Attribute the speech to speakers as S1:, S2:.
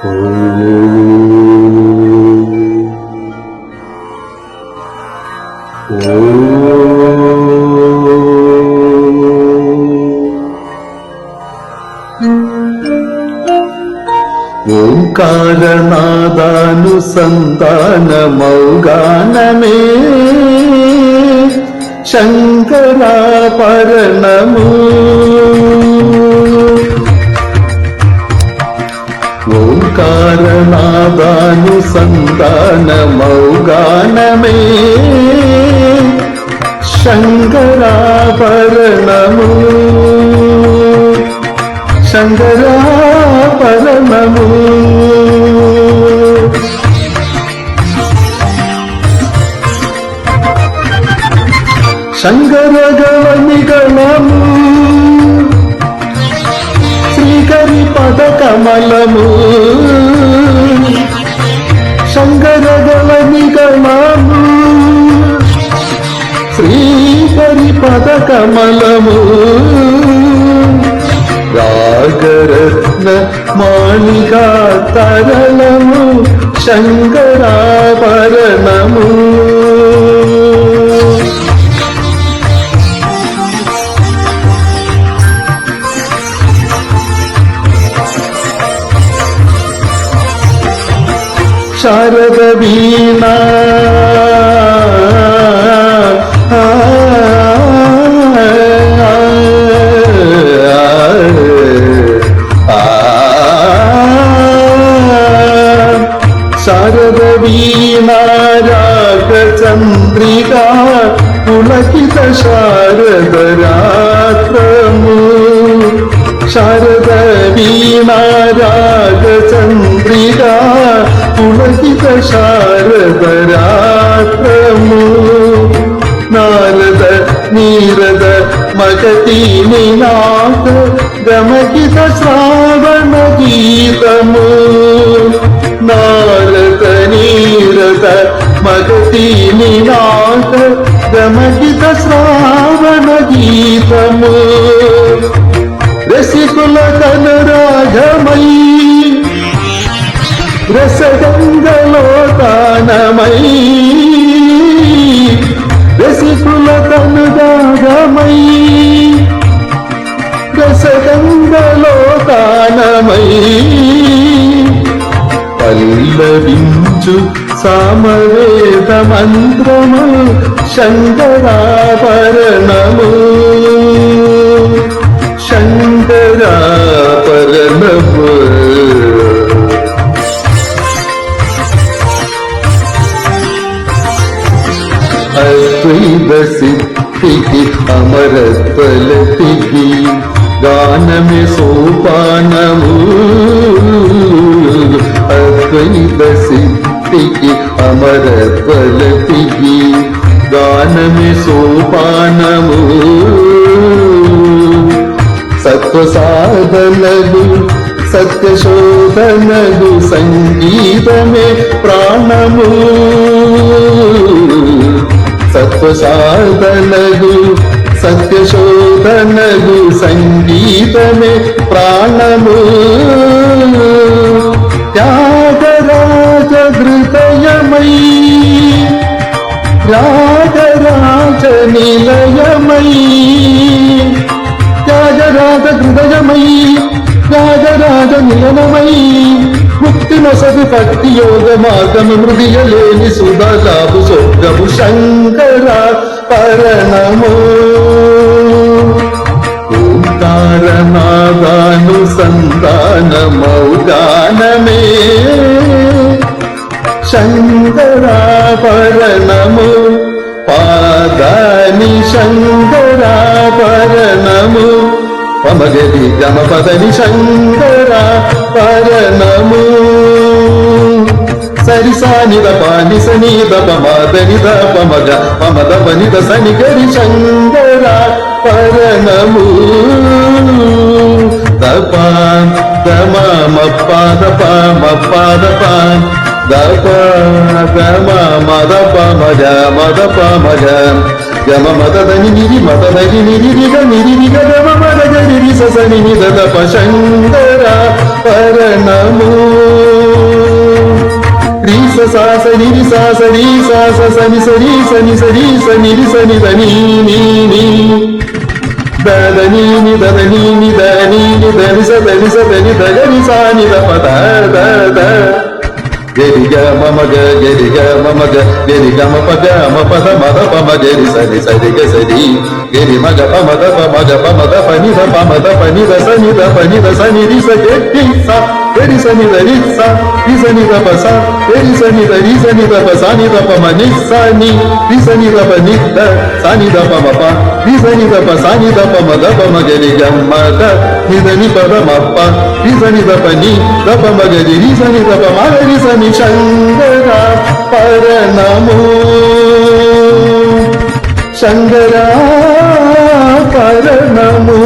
S1: ఓంకారనాదానుసంధానమౌగానమే శంకరాభరణము. ఓంకారనాదానుసంధానమౌగానమే శంకరాభరణము. శంకరాభరణము. శంకరగవనిగణము శ్రీకరి పదకమలము. శంకరగవనిగణము శ్రీకరి పదకమలము. రాగరత్న మాణికా తరళము శంకరాభరణము. శారద వీణా శారద వీణా రాగచంద్రికా పులకిత శారద రాత్రము. శారద వీణా రాగచంద్రికా పులకిత శారద రాత్రము. నారద నీరద మగతి నినాద గమకిత శ్రావణ గీతము. నారద నీరద మగతి నినాద గమకిత శ్రావణ గీతము. రసికుల కనురాగమై రసగంగలో తానమై. రసికుల కనురాగమై రసగంగలో తానమై. పల్లవించు సామవేద మంత్రము శంకరాభరణము. శంకరాభరణము. అద్వైత సిద్ధికి అమరత్వలతికి గానమే సోపానము. అద్వైత సిద్ధికి అమరత్వలతికి గానమే సోపానము. సత్వ సాధనగు సత్యశోధనగు సంగీతమే ప్రాణము. సత్వ సాధనగు సత్యశోధనగు సంగీతమే ప్రాణము. త్యాగరాజ హృదయమై త్యాగరాజ నిలయమై. త్యాగరాజ హృదయమై త్యాగరాజ నిలయమై. ముక్తి నొసగు భక్తి యోగ మార్గము మృదియలేని సుధలాభు స్వర్గము శంకరాభరణము. ఓంకారనాదానుసంధానమౌగానమే శంకరాభరణము. పాదాని శంకరాభరణము. పమగరి గమపదని శంకరాభరణము. సరిసాని దపాని సని దపమాదని దపమగ పమద వనిద సని గరి శంకరాభరణము. దప దమ మప్ప దప మప్ప దప దప దమ మదప మజ మదప మజ గమ మదని నిరి మదని నిరి గమ మద గరి సని నిద దప శంకరాభరణము. sa sa ri sa sa sa ni sa ri sa ni sa ri sa ni ri sa ni da ni ni da da ni da da ni da ni da ni sa da ni sa da ni da ga ni sa ni da pa da da da geri ga ma ga geri ga ma ga geri ga ma pa da ma da pa ma geri sa ni ga sa ri geri ma ga pa ma da pa ni da pa ma da pa ni da sa ni ri sa geri sa geri sa ni sa ni da pa sa geri sa ni da pa sa ni da pa ma ni sa ni ri sa ni da pa ni da sa ni da pa ma pa ri sa ni da pa sa ni da pa ma da pa ma geri ga ma da ni da ni pa da ma pa ri sa ni da pa ni da pa ma geri ri sa ni da pa ma ri sa ni Shankara Paranamo Shankara Paranamo